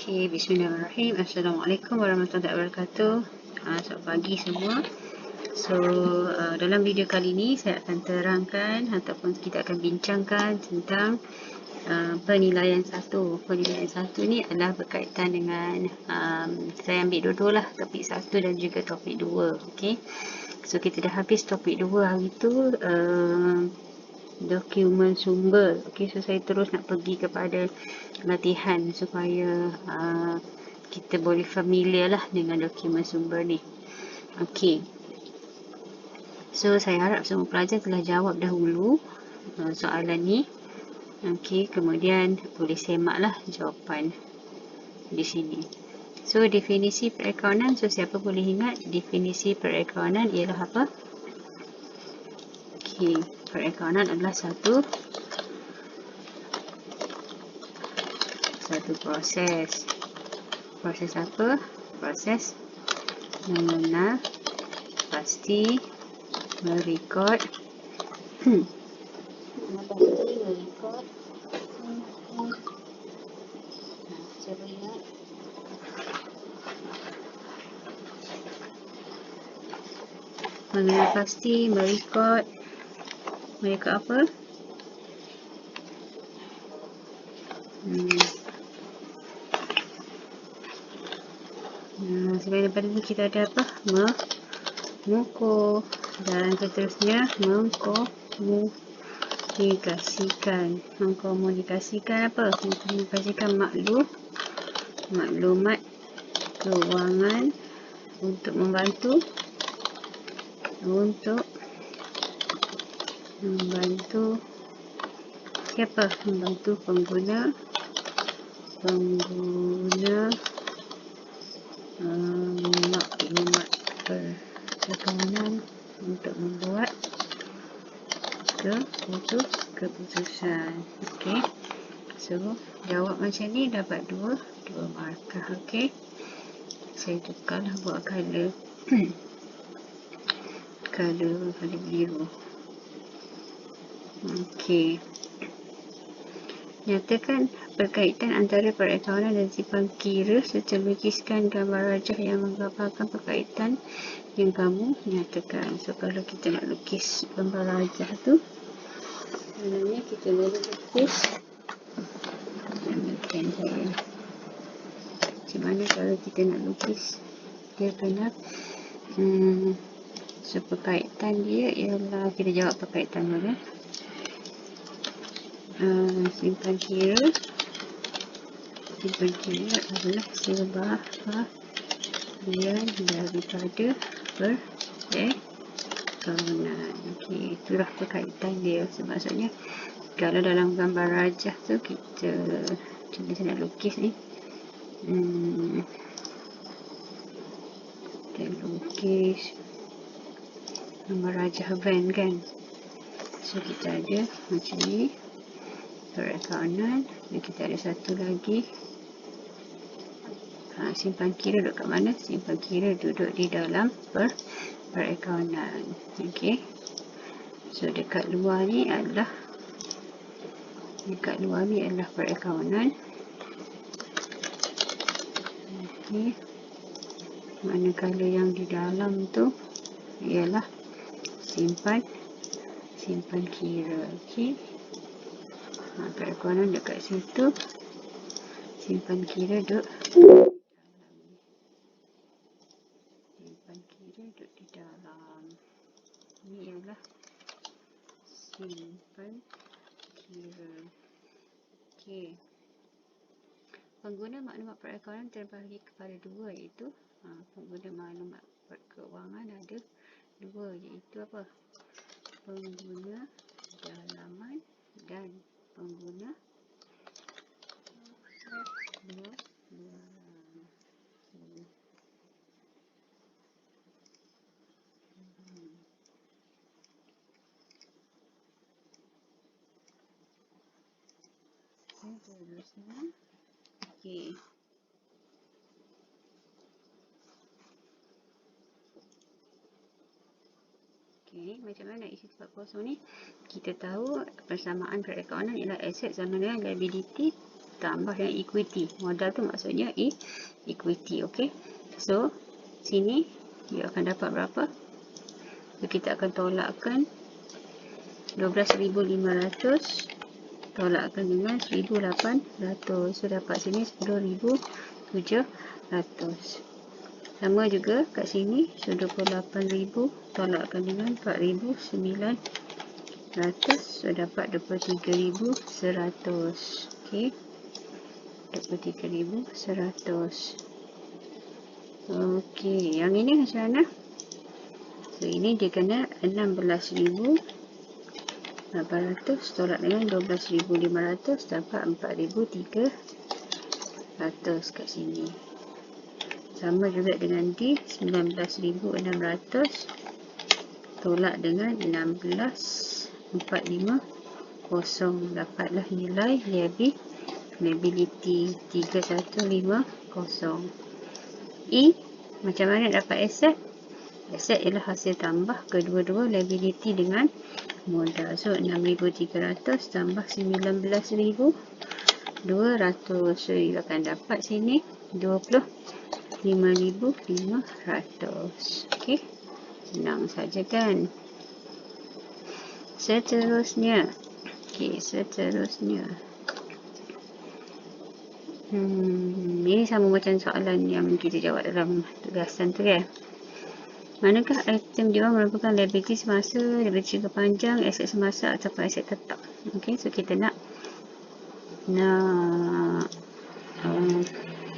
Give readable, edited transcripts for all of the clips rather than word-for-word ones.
Okay, bismillahirrahmanirrahim. Assalamualaikum warahmatullahi wabarakatuh. Selamat pagi semua. So, dalam video kali ini saya akan terangkan ataupun kita akan bincangkan tentang penilaian satu. Penilaian satu ni adalah berkaitan dengan saya ambil dua-dua lah, topik satu dan juga topik dua. Okay. So, kita dah habis topik dua hari tu. Dokumen sumber. Okay, so saya terus nak pergi kepada latihan supaya kita boleh familiar lah dengan dokumen sumber ni. Okay, so saya harap semua pelajar telah jawab dahulu soalan ni. Okay, kemudian boleh semak lah jawapan di sini. So definisi perakaunan, so siapa boleh ingat definisi perakaunan ialah apa? Okay, perakaunan adalah satu proses. Proses apa? Proses mengenal, pasti, merekod, cuba ingat. Mengenal pasti, merekod apa? Sebagai daripada ini kita ada apa? Mengukur dan seterusnya mengkomunikasikan. Mengkomunikasikan apa? Mengkomunikasikan maklumat keuangan untuk membantu siapa? Membantu pengguna maklumat perakanan untuk membuat keputusan. Okey. So, jawab macam ni dapat dua markah. Okey. Saya tukarlah buat color biru. Okey. Nyatakan berkaitan antara perakaunan dan simpan kira serta lukiskan gambar rajah yang menggambarkan berkaitan yang kamu nyatakan. So, kalau kita nak lukis gambar rajah tu, sebenarnya kita boleh lukis macam mana kalau kita nak lukis dia kena so berkaitan dia ialah, kita jawab berkaitan dulu. Simpan kira adalah sebahagian daripada perakaunan. Okey, itulah berkaitan dia. Maksudnya kalau dalam gambar rajah tu kita cuba saya nak lukis ni, kita lukis gambar rajah van kan. So kita ada macam ni perakaunan, dan kita ada satu lagi simpan kira duduk kat mana? Simpan kira duduk di dalam perakaunan. Okey, so dekat luar ni adalah perakaunan. Okey, manakala yang di dalam tu ialah simpan kira. Okey, perakaunan dekat situ, simpan kira duduk di dalam. Ini ialah simpan kira. Okey, pengguna maklumat perakaunan terbahagi kepada dua, iaitu pengguna maklumat keuangan ada dua, iaitu apa? Pengguna dalaman dan pengguna luaran. Okey. Okey, macam mana isi tempat kosong ni? Kita tahu persamaan perakaunan ialah aset sama dengan liability tambah yang equity. Modal tu maksudnya equity. Okay. So, sini dia akan dapat berapa? So, kita akan tolakkan 12,500 tolakkan dengan 1,800. So, dapat sini 10,700. Sama juga kat sini. So, 28,000 tolakkan dengan 4,900. So, dapat 23,100. Okay. 23,100. Okay. Yang ini macam mana? So, ini dia kena 16,800 tolak dengan 12,500 dapat 4,300 kat sini. Sama juga dengan D, 19,600 tolak dengan 16,450 dapatlah nilai liability 3,150. E, macam mana dapat aset? Aset ialah hasil tambah kedua-dua liability dengan modal. So, 6,300 tambah 19,200. So, you akan dapat sini 25,500. Okay. Senang saja kan? Seterusnya. Okay, seterusnya. Ini sama macam soalan yang kita jawab dalam tugasan tu kan? Manakah item jual merupakan liability semasa, liability jangka panjang, aset semasa ataupun aset tetap? Okay, so kita nak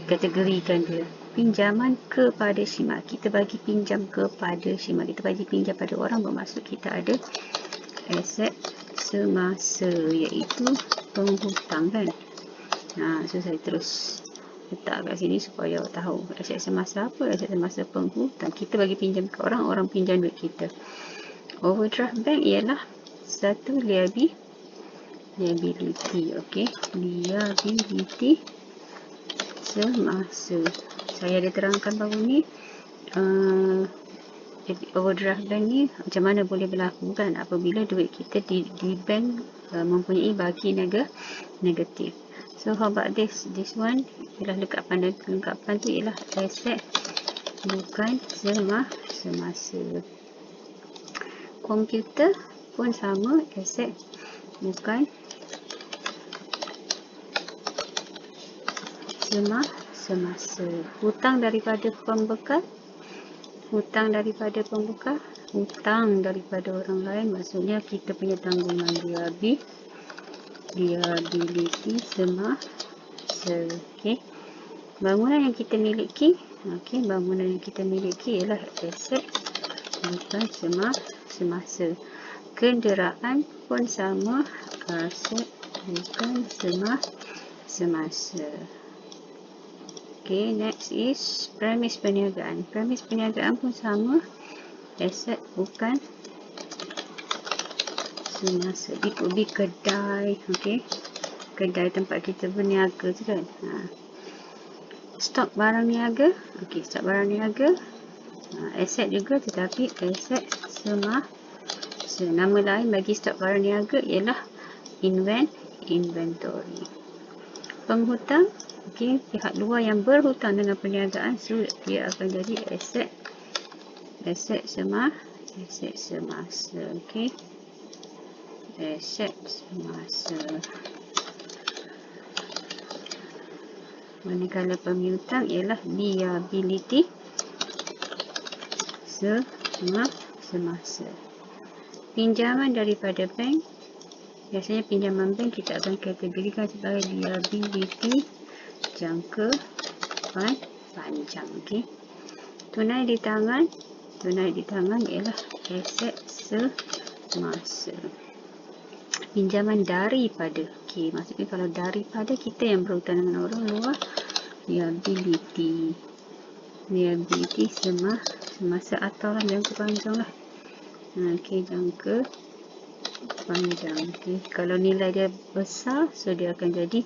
kategorikan dia. Pinjaman kepada Shima. Kita bagi pinjam kepada Shima. Kita bagi pinjam pada orang bermaksud kita ada aset semasa, iaitu penghutang kan. So saya terus letak kat sini supaya awak tahu aset semasa apa. Aset semasa penghutang. Kita bagi pinjam ke orang, orang pinjam duit kita. Overdraft bank ialah satu liability. Okay. Liability semasa. Saya ada terangkan baru ni overdraft bank ni macam mana boleh berlaku kan apabila duit kita di bank mempunyai baki negatif. So how about this one ialah lengkapan tu ialah aset bukan semasa. Komputer pun sama, aset bukan semasa. Hutang daripada pembekal, hutang daripada orang lain, maksudnya kita punya tanggungan liability semasa. Okay. Bangunan yang kita miliki, ialah aset bukan semasa. Kenderaan pun sama, aset bukan semasa. Okay, next is premis perniagaan. Premis perniagaan pun sama, aset bukan semasa. It could be kedai, okay. Kedai tempat kita berniaga tu kan. Stok barang niaga, okay, stok barang niaga, aset juga tetapi aset semasa. Nama lain bagi stok barang niaga ialah inventory. Penghutang, okay, pihak luar yang berhutang dengan perniagaan, so dia akan jadi aset semasa, okay. Aset semasa. Manakala pemiutang ialah liability semasa. Pinjaman daripada bank, biasanya pinjaman bank kita akan kategorikan sebagai liability jangka panjang. Okay. Tunai di tangan ialah aset semasa. Pinjaman daripada, okay, maksudnya kalau daripada kita yang berhutang dengan orang luar, liability semasa atau jangka panjang lah. Okay, jangka panjang. Okay. Kalau nilai dia besar, so dia akan jadi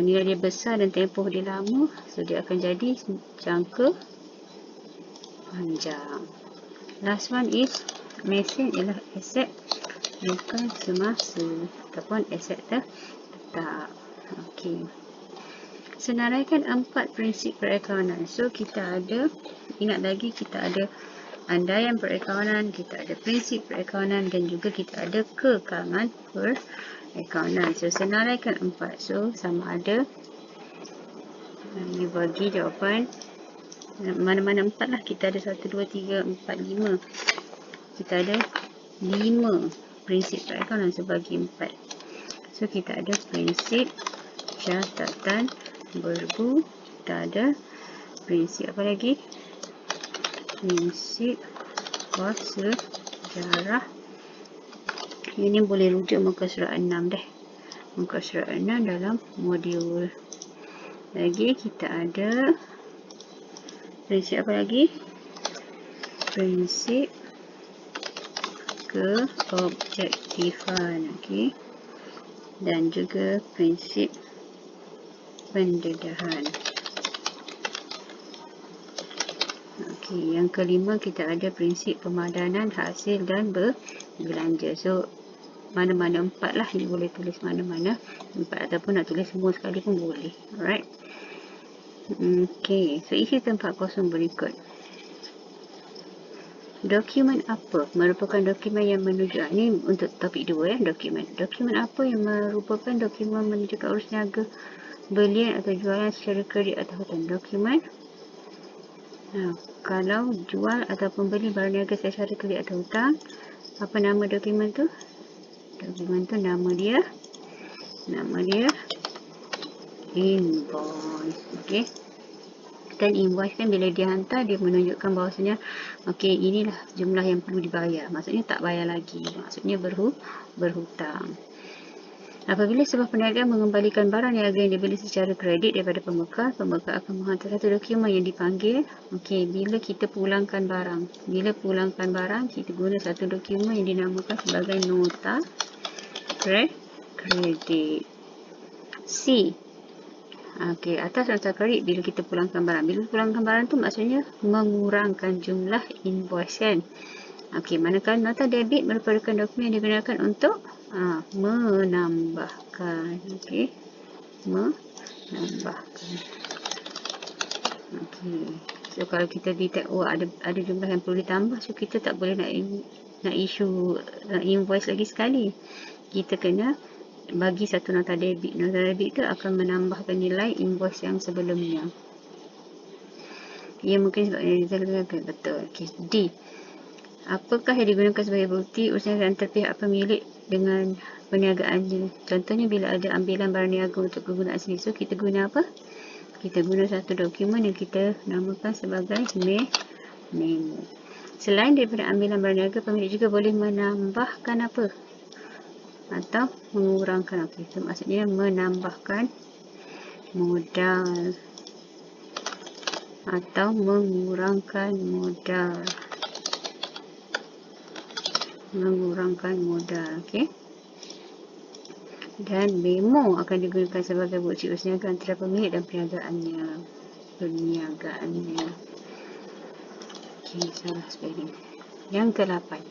nilai dia besar dan tempoh dia lama, so dia akan jadi jangka panjang. Last one is mesin ialah aset bukan semasa ataupun aset tetap. Okay. Okey. Senaraikan 4 prinsip perakaunan. So, kita ada, ingat lagi kita ada andaian perakaunan, kita ada prinsip perakaunan dan juga kita ada kekalangan perakaunan. So, senaraikan 4. So, sama ada you bagi jawapan mana-mana 4 lah. Kita ada 1, 2, 3, 4, 5. Kita ada 5 prinsip perakaunan sebagi 4. So, kita ada prinsip catatan berbu. Kita ada prinsip apa lagi? Prinsip sejarah. Ini boleh rujuk muka surat 6 deh. Muka surat 6 dalam modul. Lagi kita ada prinsip apa lagi? Prinsip keobjektifan. Okey. Dan juga prinsip pendedahan. Okey, yang kelima kita ada prinsip pemadanan hasil dan berbelanja. So, mana-mana 4 lah, ni boleh tulis mana-mana 4 ataupun nak tulis semua sekali pun boleh. Alright. Okey, so isi tempat kosong berikut. Dokumen apa merupakan dokumen yang menunjukkan, ni untuk topik 2 ya, dokumen. Dokumen apa yang merupakan dokumen menunjukkan urus niaga belian atau jualan secara kredit atau hutang. Dokumen kalau jual ataupun beli barang niaga secara kredit atau hutang, apa nama dokumen tu? Dokumen tu nama dia invoice. Okey. Dan invoice kan bila dia hantar, dia menunjukkan bahawasanya okey, inilah jumlah yang perlu dibayar. Maksudnya tak bayar lagi. Maksudnya berhutang. Apabila sebuah peniaga mengembalikan barang niaga yang dibeli secara kredit daripada pembekal, pembekal akan menghantar satu dokumen yang dipanggil, okey, bila kita pulangkan barang. Bila pulangkan barang, kita guna satu dokumen yang dinamakan sebagai nota kredit. C. Okey, atas nota kredit bila kita pulangkan barang. Bila pulangkan barang tu maksudnya mengurangkan jumlah invoice kan. Okey, manakala nota debit merupakan dokumen yang digunakan untuk menambahkan. Okey, menambahkan. Okey, so kalau kita detect ada jumlah yang perlu ditambah, so kita tak boleh nak issue invoice lagi sekali. Kita kena bagi satu nota debit. Nota debit itu akan menambahkan nilai invoice yang sebelumnya. Ya, mungkin sebabnya betul. Okay. D. Apakah yang digunakan sebagai bukti urusan antara pihak pemilik dengan perniagaannya? Contohnya bila ada ambilan barang niaga untuk kegunaan sendiri. So, kita guna apa? Kita guna satu dokumen yang kita namakan sebagai memo. Selain daripada ambilan barang niaga, pemilik juga boleh menambahkan apa? Atau mengurangkan. Okey, itu maksudnya menambahkan modal atau mengurangkan modal. Okey. Dan memo akan digunakan sebagai bukti urus niaga antara pemilik dan perniagaannya. Okey, salah spelling. Yang ke-8.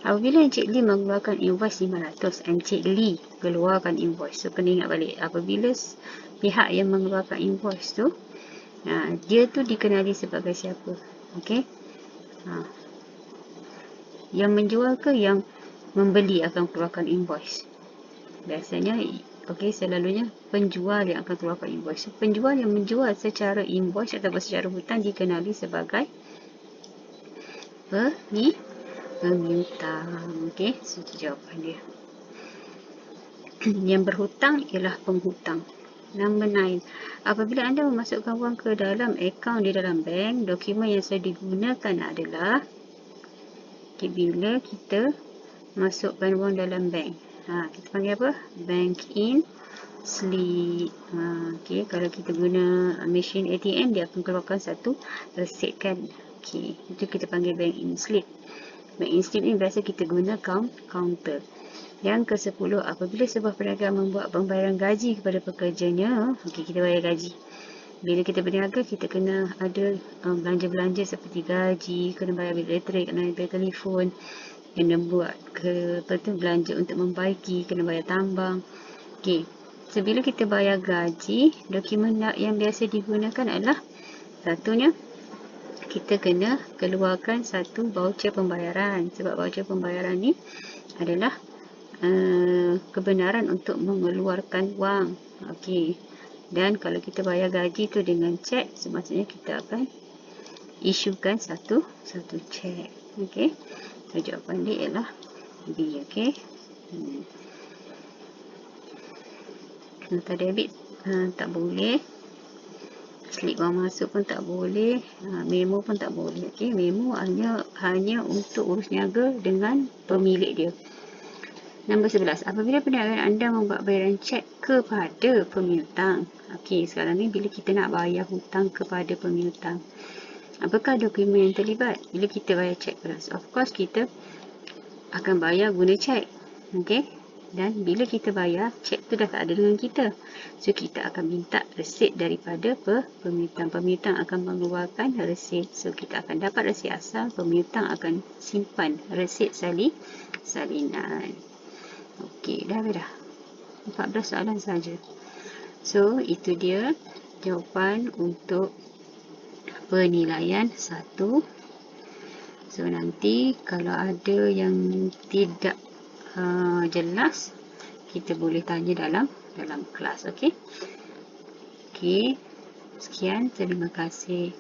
Apabila Encik Lee mengeluarkan invoice 500, Encik Lee keluarkan invoice. So, kena ingat balik. Apabila pihak yang mengeluarkan invoice tu, dia tu dikenali sebagai siapa? Okey. Yang menjual ke yang membeli akan keluarkan invoice? Biasanya, okey, selalunya penjual yang akan keluarkan invoice. So, penjual yang menjual secara invoice atau secara hutang dikenali sebagai pengutang. Okey, so itu jawapan dia. Yang berhutang ialah penghutang. Number 9. Apabila anda memasukkan wang ke dalam akaun di dalam bank, dokumen yang sudah digunakan adalah bila kita masukkan wang dalam bank. Kita panggil apa? Bank in slip. Okey, kalau kita guna mesin ATM, dia akan keluarkan satu resit kan. Okey, itu kita panggil bank in slip. Bank in slip ni biasa kita guna counter. Yang ke-10, apabila sebuah perniagaan membuat pembayaran gaji kepada pekerjanya, okey, kita bayar gaji. Bila kita berniaga, kita kena ada belanja-belanja seperti gaji, kena bayar bil elektrik, kena bayar telefon, kena buat belanja untuk membaiki, kena bayar tambang. Okey. So, bila kita bayar gaji, dokumen yang biasa digunakan adalah satunya, kita kena keluarkan satu voucher pembayaran. Sebab voucher pembayaran ni adalah kebenaran untuk mengeluarkan wang. Okey. Dan kalau kita bayar gaji tu dengan cek, maksudnya kita akan isukan satu cek. Okey. So, jawapan dia ialah B. Okey. Nota debit tak boleh. Slip wang masuk pun tak boleh. Memo pun tak boleh. Okey, memo hanya untuk urus niaga dengan pemilik dia. Nombor 11. Apabila perniagaan anda membuat bayaran cek kepada pemiutang. Okey, sekarang ni bila kita nak bayar hutang kepada pemiutang, apakah dokumen yang terlibat? Bila kita bayar cek keras, of course kita akan bayar guna cek. Okey. Dan bila kita bayar, cek tu dah tak ada dengan kita. So, kita akan minta resit daripada pemiutang. Pemiutang akan mengeluarkan resit. So, kita akan dapat resit asal. Pemiutang akan simpan resit salinan. Okey, dah. 14 soalan saja. So, itu dia jawapan untuk penilaian 1. So, nanti kalau ada yang tidak jelas, kita boleh tanya dalam kelas. Okey. Okey. Sekian, terima kasih.